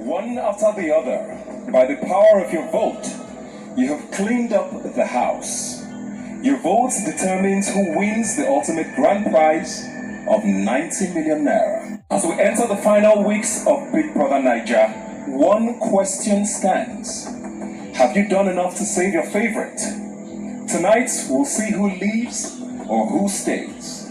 One after the other, by the power of your vote, you have cleaned up the House. Your vote determines who wins the ultimate grand prize of 90 million naira. As we enter the final weeks of Big Brother Naija, one question stands. Have you done enough to save your favorite? Tonight, we'll see who leaves or who stays.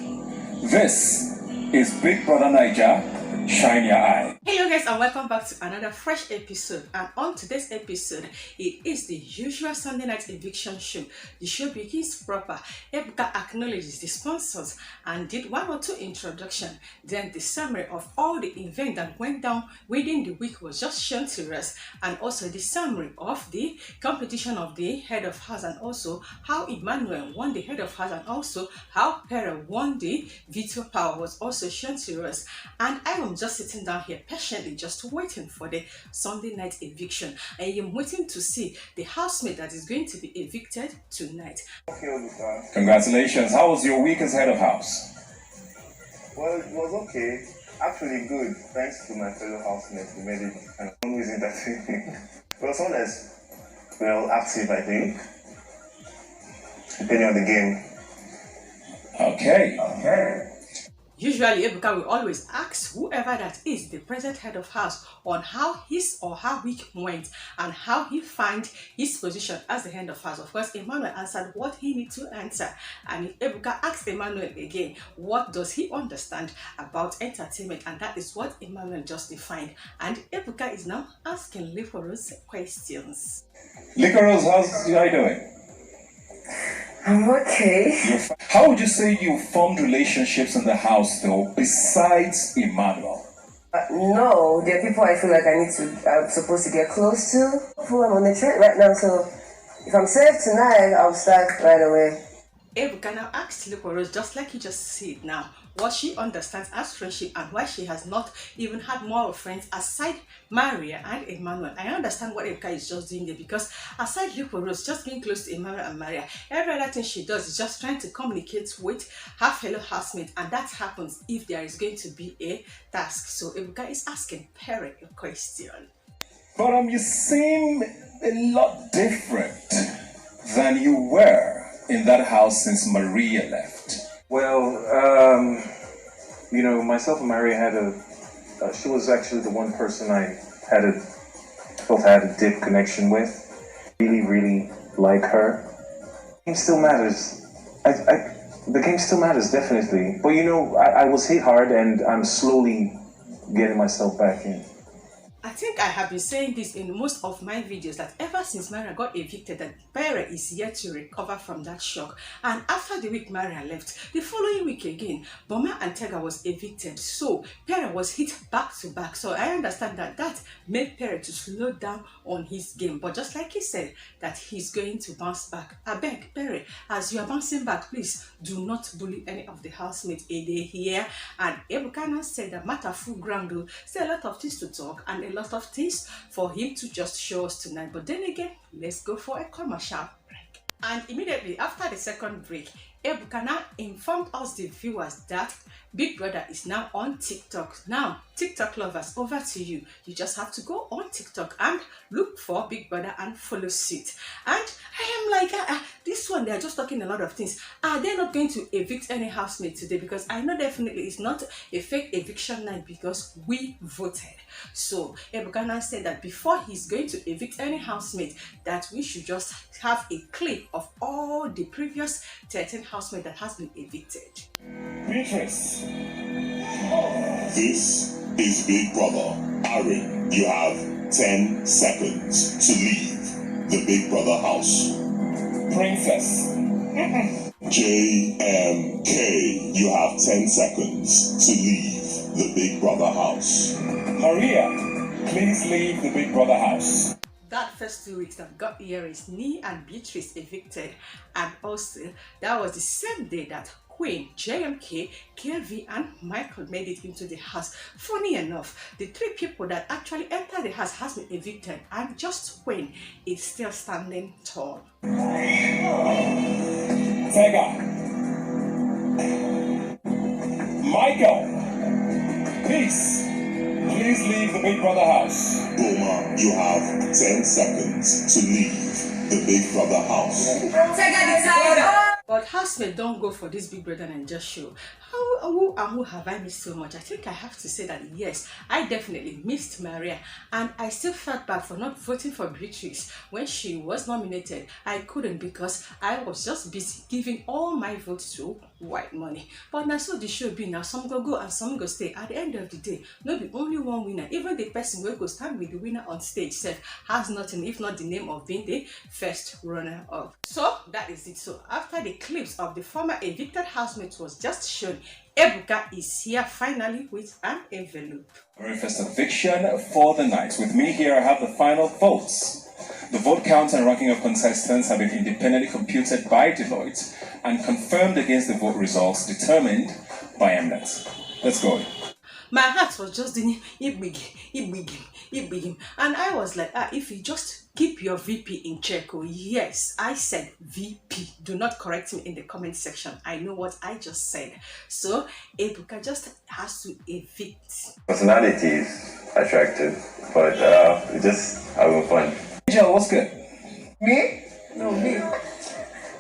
This is Big Brother Naija. Shine your eye. Hello guys, and welcome back to another fresh episode. And on today's episode, it is the usual Sunday night eviction show. The show begins proper. Ebuka acknowledges the sponsors and did one or two introduction. Then the summary of all the events that went down within the week was just shown to us, and also the summary of the competition of the head of house, and also how Emmanuel won the head of house, and also how Favour won the veto power was also shown to us. And I am just sitting down here patiently just waiting for the Sunday night eviction. I am waiting to see the housemate that is going to be evicted tonight. Congratulations. How was your week as head of house? Well, it was okay. Actually good. Thanks to my fellow housemates, we made it. And one reason that it was honest. Well, active, I think. Depending on the game. Okay. Usually, Ebuka will always ask whoever that is the present head of house on how his or her week went and how he found his position as the head of house. Of course, Emmanuel answered what he needs to answer. And if Ebuka asks Emmanuel again, what does he understand about entertainment? And that is what Emmanuel just defined. And Ebuka is now asking Liporos questions. Liporos, how's you doing? I'm okay. How would you say you formed relationships in the house though, besides Emmanuel? No, there are people I feel like I'm supposed to get close to. I'm on the trip right now, so if I'm safe tonight, I'll start right away. Ebuka now asked Liporos, just like you just said now, what she understands as friendship and why she has not even had more friends aside Maria and Emmanuel. I understand what Ebuka is just doing there, because aside Liporos just being close to Emmanuel and Maria, every other thing she does is just trying to communicate with her fellow housemate, and that happens if there is going to be a task. So Ebuka is asking Perry a question. But you seem a lot different than you were in that house since Maria left. Well, you know, myself and Maria had she was actually the one person I felt I had a deep connection with. Really like her. The game still matters. The game still matters, definitely. But you know, I was hit hard and I'm slowly getting myself back in. I think I have been saying this in most of my videos that ever since Maria got evicted, that Perry is yet to recover from that shock. And after the week Maria left, the following week again, Boma and Tega was evicted. So Perry was hit back to back. So I understand that made Perry to slow down on his game. But just like he said, that he's going to bounce back. I beg, Perry, as you are bouncing back, please do not bully any of the housemates here. And Ebuka said that matter full ground though, say a lot of things to talk and a lot of things for him to just show us tonight. But then again, let's go for a commercial break. And immediately after the second break, Ebuka informed us, the viewers, that Big Brother is now on TikTok. Now, TikTok lovers, over to you. You just have to go on TikTok and look for Big Brother and follow suit. And I am like, this one, they are just talking a lot of things. Are they not going to evict any housemate today? Because I know definitely it's not a fake eviction night because we voted. So Ebuka said that before he's going to evict any housemate, that we should just have a clip of all the previous 13 housemates that has been evicted. Beatrice. This is Big Brother. Aaron, you have 10 seconds to leave the Big Brother house. Princess. JMK, you have 10 seconds to leave the Big Brother house. Maria, please leave the Big Brother house. That first 2 weeks that got here is me and Beatrice evicted, and also that was the same day that Queen, JMK, KV, and Michael made it into the house. Funny enough, the 3 people that actually entered the house has been evicted, and just Queen is still standing tall. Tega. Michael, please please leave the Big Brother house. Boma, you have 10 seconds to leave the Big Brother house. But housemate, don't go for this Big Brother Naija show. Who have I missed so much? I think I have to say that yes, I definitely missed Maria, and I still felt bad for not voting for Beatrice when she was nominated. I couldn't because I was just busy giving all my votes to WHITEMONEY. But now so the show be now, some go and some go stay. At the end of the day, no be only one winner. Even the person who go stand with the winner on stage self has nothing if not the name of being the first runner-up. So that is it. So after the clips of the former evicted housemate was just shown, Ebuka is here finally with an envelope. Very first eviction for the night. With me here, I have the final votes. The vote count and ranking of contestants have been independently computed by DUVET and confirmed against the vote results determined by Mnet. Let's go. My heart was just doing big, and I was like, if you just keep your VP in check. Oh yes, I said VP. Do not correct me in the comment section. I know what I just said. So Ebuka just has to evict. Personality is attractive, but it's just having fun. Naija, what's good? Me? No, me.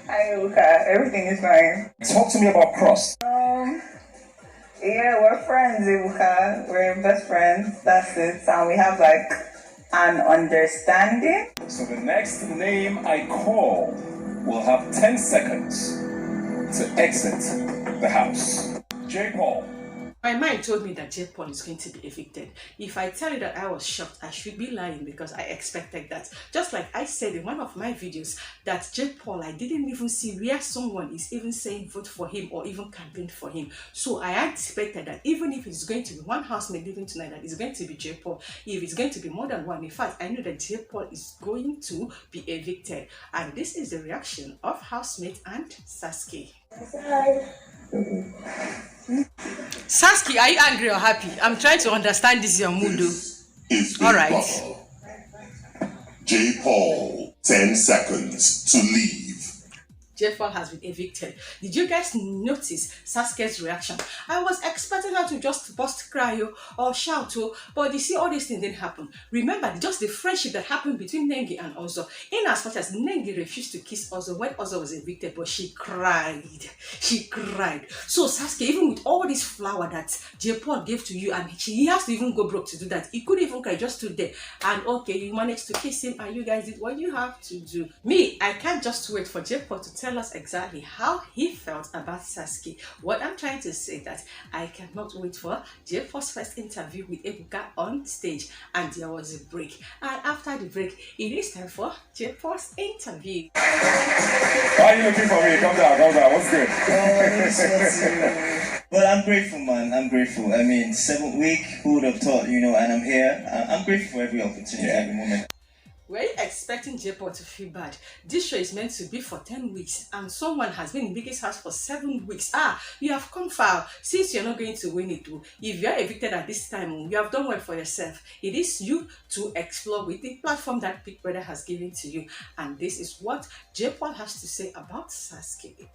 Hi, Ebuka. Everything is fine. Talk to me about Cross. Yeah, we're friends, Ebuka. We're best friends. That's it. And we have like an understanding. So the next name I call will have 10 seconds to exit the house. JAYPAUL. My mind told me that JAYPAUL is going to be evicted. If I tell you that I was shocked, I should be lying because I expected that. Just like I said in one of my videos that JAYPAUL, I didn't even see where someone is even saying vote for him or even campaign for him. So I anticipated that even if it's going to be one housemate leaving tonight, that it's going to be JAYPAUL. If it's going to be more than one, in fact, I knew that JAYPAUL is going to be evicted. And this is the reaction of housemate and SASKAY. SASKAY, are you angry or happy? I'm trying to understand this your mood. Is all right. JAYPAUL, 10 seconds to leave. JAYPAUL has been evicted. Did you guys notice SASKAY's reaction? I was expecting her to just burst cry or shout, but you see all these things didn't happen. Remember just the friendship that happened between Nengi and Ozo. In as much as Nengi refused to kiss Ozo when Ozo was evicted, but she cried. She cried. So SASKAY, even with all this flower that JAYPAUL gave to you, and he has to even go broke to do that. He couldn't even cry, just stood there. And okay, you managed to kiss him and you guys did what you have to do. Me, I can't just wait for JAYPAUL to tell us exactly how he felt about SASKAY. What I'm trying to say that I cannot wait for JAYPAUL's first interview with Ebuka on stage, and there was a break, and after the break it is time for JAYPAUL's interview. Why are you looking for me? Come down, what's good? Well, I'm grateful, man. I'm grateful. I mean, 7th week, who would have thought, and I'm here. I'm grateful for every opportunity, every moment. Were you expecting JAYPAUL to feel bad? This show is meant to be for 10 weeks and someone has been in Biggie's house for 7 weeks. You have come far. Since you're not going to win it, if you're evicted at this time, you have done well for yourself. It is you to explore with the platform that Big Brother has given to you. And this is what JAYPAUL has to say about SASKAY.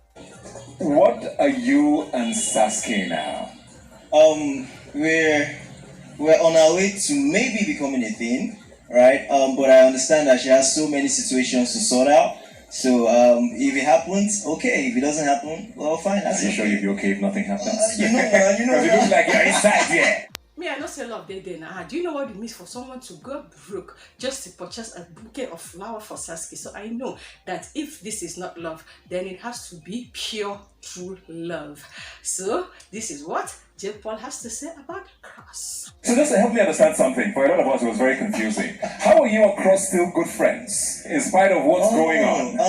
What are you and SASKAY now? We're on our way to maybe becoming a thing. Right, but I understand that she has so many situations to sort out. So if it happens, okay. If it doesn't happen, well, fine. Are you sure you'll be okay if nothing happens? You know. Because it looks like you're inside, yeah. Me, I don't say love day now. Do you know what it means for someone to go broke just to purchase a bouquet of flowers for SASKAY? So I know that if this is not love, then it has to be pure, true love. So this is what JAYPAUL has to say about Cross. So just to help me understand something, for a lot of us it was very confusing. How are you and Cross still good friends, in spite of what's going on?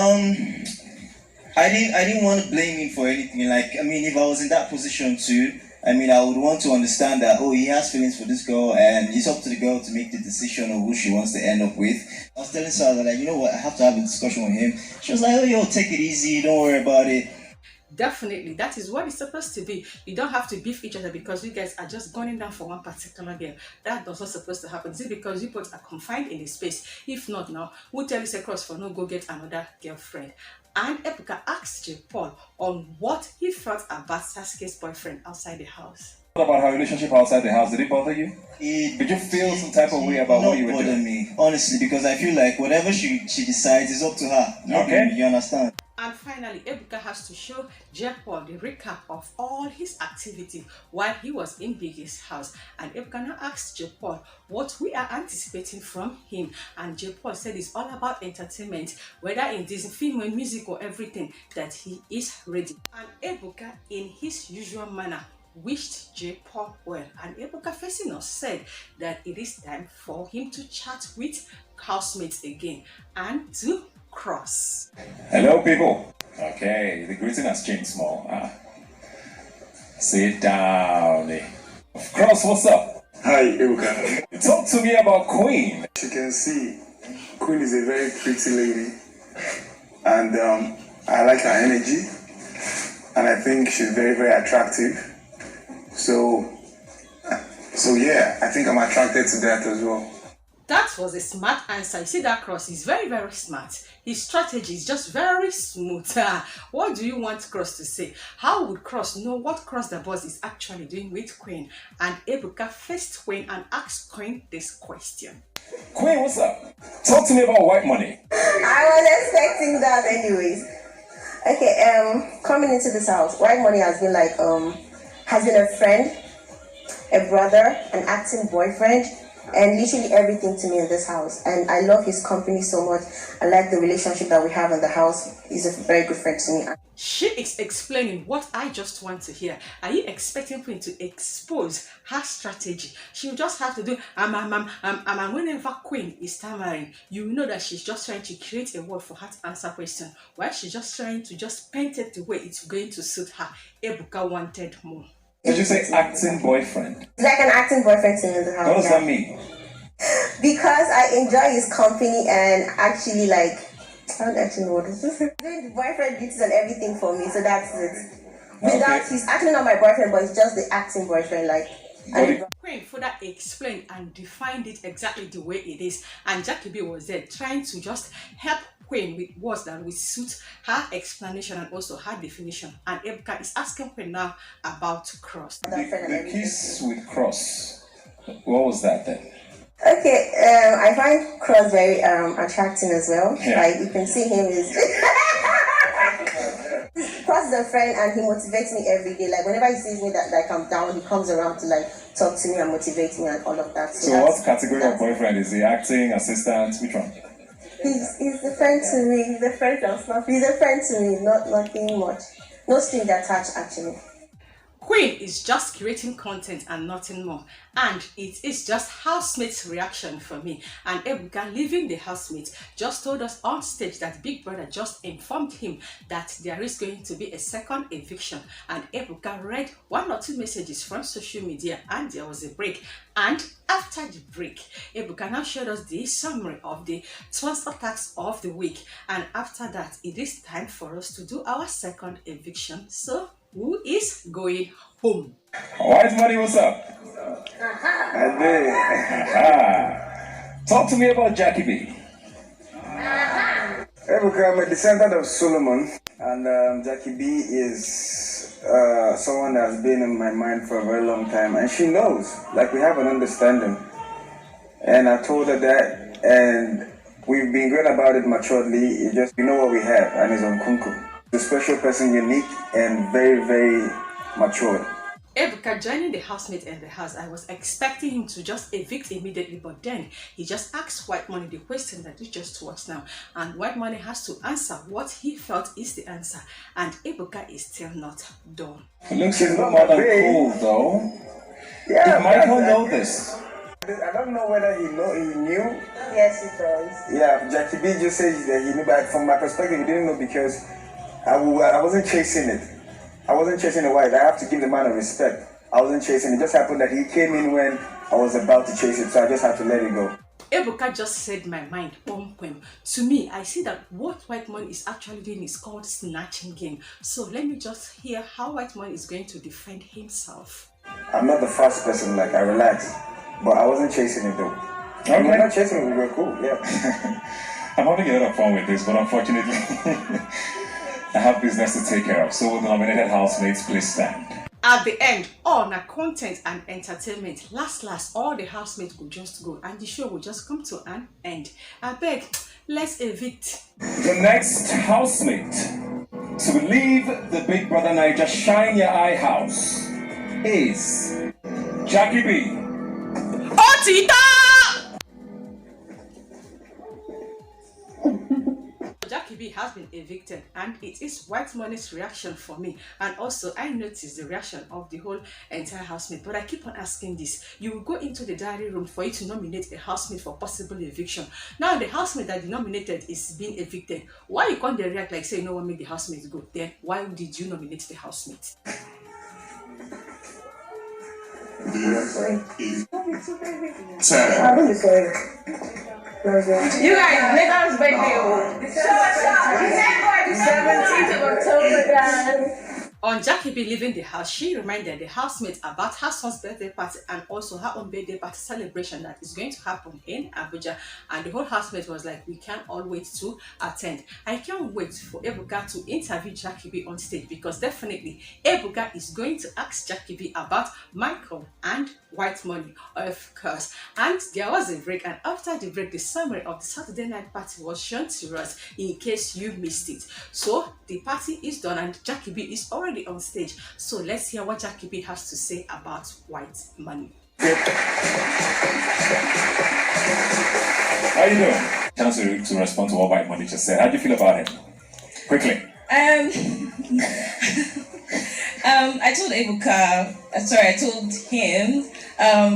I didn't want to blame him for anything. Like, I mean, if I was in that position too, I mean, I would want to understand that, he has feelings for this girl and it's up to the girl to make the decision of who she wants to end up with. I was telling Sarah, like, you know what, I have to have a discussion with him. She was like, take it easy, don't worry about it. Definitely, that is what it's supposed to be. You don't have to beef each other because you guys are just gunning down for one particular girl. That was not supposed to happen. Is it because you both are confined in a space? If not now, we'll tell you say Cross for no go get another girlfriend. And Ebuka asked JAYPAUL on what he felt about SASKAY's boyfriend outside the house. What about her relationship outside the house? Did it bother you? Did you feel some type of way about what you were doing? Me, honestly, because I feel like whatever she decides is up to her. Okay. You understand? And finally, Ebuka has to show JAYPAUL the recap of all his activity while he was in Biggie's house. And Ebuka now asked JAYPAUL what we are anticipating from him. And JAYPAUL said it's all about entertainment, whether in this film or music or everything, that he is ready. And Ebuka, in his usual manner, wished JAYPAUL well. And Ebuka facing us said that it is time for him to chat with housemates again and to cross. Hello, people. Okay, the greeting has changed small. Sit down. Cross, what's up? Hi, Ebuka. Talk to me about Queen. As you can see, Queen is a very pretty lady, and I like her energy, and I think she's very, very attractive. So yeah, I think I'm attracted to that as well. That was a smart answer. You see that Cross is very, very smart. His strategy is just very smooth. What do you want Cross to say? How would Cross know what Cross the boss is actually doing with Queen? And Ebuka faced Queen and asked Queen this question. Queen, what's up? Talk to me about white money. I was expecting that anyways. Okay, coming into this house, white money has been like, has been a friend, a brother, an acting boyfriend, and literally everything to me in this house. And I love his company so much. I like the relationship that we have in the house. He's a very good friend to me. She is explaining what I just want to hear. Are you expecting Queen to expose her strategy? She'll just have to do and whenever Queen is stammering, you know that she's just trying to create a word for her to answer question. While she's just trying to just paint it the way it's going to suit her. Ebuka wanted more. Did you say acting boyfriend? It's like an acting boyfriend to me in the house. What does that mean? Because I enjoy his company and actually like, I don't actually know what this is. Doing the boyfriend duties and everything for me, so that's it. Without, he's actually not my boyfriend, but it's just the acting boyfriend, like. Queen further explained and defined it exactly the way it is, and Jackie B was there trying to just help Queen with words that will suit her explanation and also her definition. And Ebuka is asking Queen now about Cross. The kiss with Cross, what was that then? Okay, I find Cross very attracting as well. Yeah. Like you can see him is Cross is a friend and he motivates me every day. Like whenever he sees me that like I'm down, he comes around to like talk to me and motivate me and all of that. So what category of boyfriend is he? Acting, assistant, which one? He's a friend to me. He's a friend of stuff. He's a friend to me. Nothing much. No string attached actually. Queen is just creating content and nothing more, and it is just housemate's reaction for me. And Ebuka, leaving the housemate, just told us on stage that Big Brother just informed him that there is going to be a second eviction. And Ebuka read 1 or 2 messages from social media, and there was a break. And after the break, Ebuka now showed us the summary of the transfer tax of the week. And after that, it is time for us to do our second eviction. So who is going home? White Money, what's up? Talk to me about Jackie B. Ebuka, I'm a descendant of Solomon, and Jackie B is someone that's been in my mind for a very long time, and she knows, like we have an understanding. And I told her that, and we've been going about it maturely. It just, we know what we have, and it's on Kunku. A special person, unique and very, very mature. Ebuka joining the housemate in the house, I was expecting him to just evict immediately, but then he just asked White Money the question that he just watched now, and White Money has to answer what he felt is the answer, and Ebuka is still not done. It looks a little more than cool though. Yeah, did Michael know this? I don't know whether he knew. Yes, he does. Yeah, Jackie B just says that he knew, but from my perspective, he didn't know because I wasn't chasing it. I wasn't chasing the white. I have to give the man a respect. I wasn't chasing it. It just happened that he came in when I was about to chase it, so I just had to let it go. Ebuka just said my mind. To me, I see that what White Money is actually doing is called snatching game. So let me just hear how White Money is going to defend himself. I'm not the fast person, like I relax, but I wasn't chasing it though. Okay. We were not chasing it, we were cool, yeah. I'm having a lot of fun with this, but unfortunately I have business to take care of. So the nominated housemates, please stand. At the end, all na content and entertainment. Last, all the housemates could just go and the show will just come to an end. I beg, let's evict. The next housemate to leave the Big Brother Naija Shine Your Eye house is Jackie B. Otita! Jackie B has been evicted, and it is WHITEMONEY's reaction for me, and also I noticed the reaction of the whole entire housemate. But I keep on asking this: you will go into the diary room for you to nominate a housemate for possible eviction. Now the housemate that you nominated is being evicted. Why you can't react like say no one make the housemate go? Then why did you nominate the housemate? You guys, Nick's birthday. 17th of October, guys. On Jackie B leaving the house, she reminded the housemates about her son's birthday party and also her own birthday party celebration that is going to happen in Abuja. And the whole housemate was like, we can't all wait to attend. I can't wait for Ebuka to interview Jackie B on stage, because definitely Ebuka is going to ask Jackie B about Michael and WHITEMONEY, of course. And there was a break, and after the break, the summary of the Saturday night party was shown to us in case you missed it. So the party is done and Jackie B is already on stage. So let's hear what Jackie B has to say about WHITEMONEY. How you doing? Chance to respond to what WHITEMONEY just said. How do you feel about him? Quickly. I told Ebuka, I told him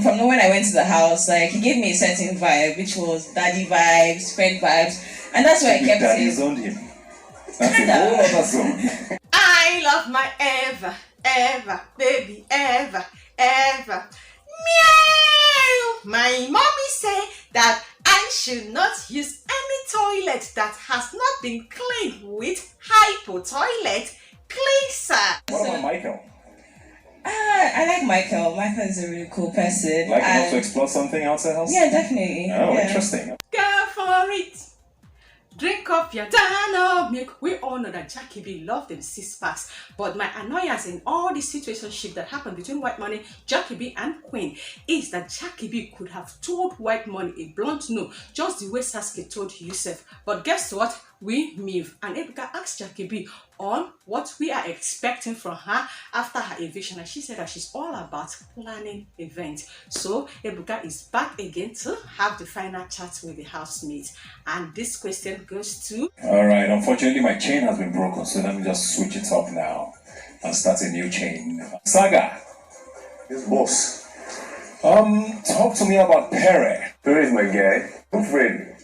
from when I went to the house, like he gave me a certain vibe, which was daddy vibes, friend vibes, and that's why I kept Daddy it. zoned him. That's a whole other zone. I love my Eva, baby, Eva. Meow! My mommy said that I should not use any toilet that has not been cleaned with hypo toilet cleanser. What about Michael? I like Michael. Michael is a really cool person. Like him to explore something outside house? Yeah, definitely. Oh, yeah. Interesting. Go for it. Drink up your Dano milk. We all know that Jackie B loved them 6 packs, but my annoyance in all the situationship that happened between WHITEMONEY, Jackie B and Queen is that Jackie B could have told WHITEMONEY a blunt no, just the way SASKAY told Yusuf. But guess what? We move, and Ebuka asked Jackie B on what we are expecting from her after her eviction, and she said that she's all about planning events. So Ebuka is back again to have the final chat with the housemates, and this question goes to... Alright, unfortunately my chain has been broken, so let me just switch it up now and start a new chain. Saga. Yes, boss. Talk to me about Pere. Pere is my guy. Good friend.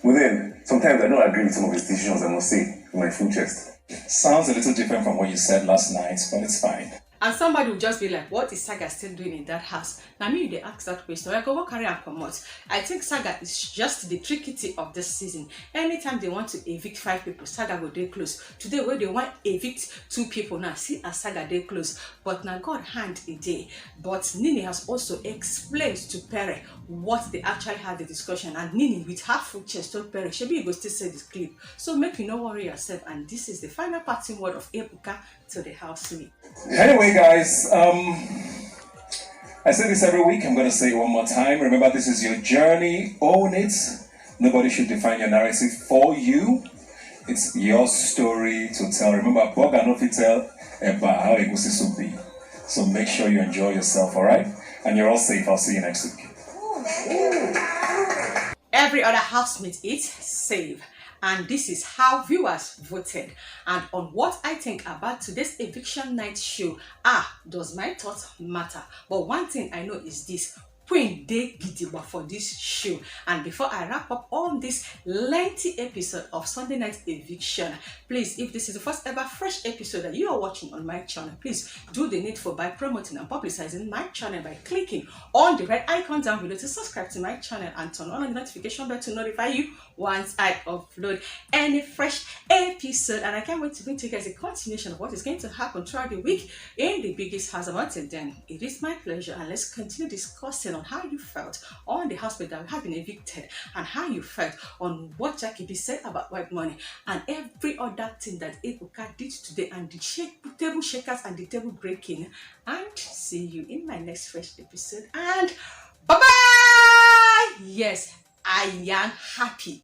Sometimes I don't agree with some of his decisions, I must say, in my full chest. Sounds a little different from what you said last night, but it's fine. And somebody will just be like, what is Saga still doing in that house? Now me, they ask that question. I go, what carry and come out? I think Saga is just the trickity of this season. Anytime they want to evict 5 people, Saga go day close. Today, where they want to evict 2 people, now see a Saga day close. But now God hand a day. But Nini has also explained to Pere what they actually had the discussion. And Nini, with her full chest, told Pere, Shebi, you go still say this clip. So make you not worry yourself. And this is the final parting word of Ebuka to the housemate. Anyway, guys, I say this every week. I'm going to say it one more time. Remember, this is your journey. Own it. Nobody should define your narrative for you. It's your story to tell. Remember, Bob and Ofi tell about how it goes to be. So make sure you enjoy yourself, all right? And you're all safe. I'll see you next week. Every other housemate is safe. And this is how viewers voted. And on what I think about today's eviction night show, does my thoughts matter? But one thing I know is this: Queen dey gidigba for this show. And before I wrap up on this lengthy episode of Sunday Night Eviction, please, if this is the first ever fresh episode that you are watching on my channel, please do the needful by promoting and publicizing my channel by clicking on the red icon down below to subscribe to my channel and turn on the notification bell to notify you once I upload any fresh episode. And I can't wait to bring to you guys a continuation of what is going to happen throughout the week in the biggest house. Until then, it is my pleasure, and let's continue discussing on on how you felt on the housemate that had been evicted, and how you felt on what Jackie B said about white money, and every other thing that Ebuka did today, and the table shakers and the table breaking. And see you in my next fresh episode, and bye bye. Yes, I am happy.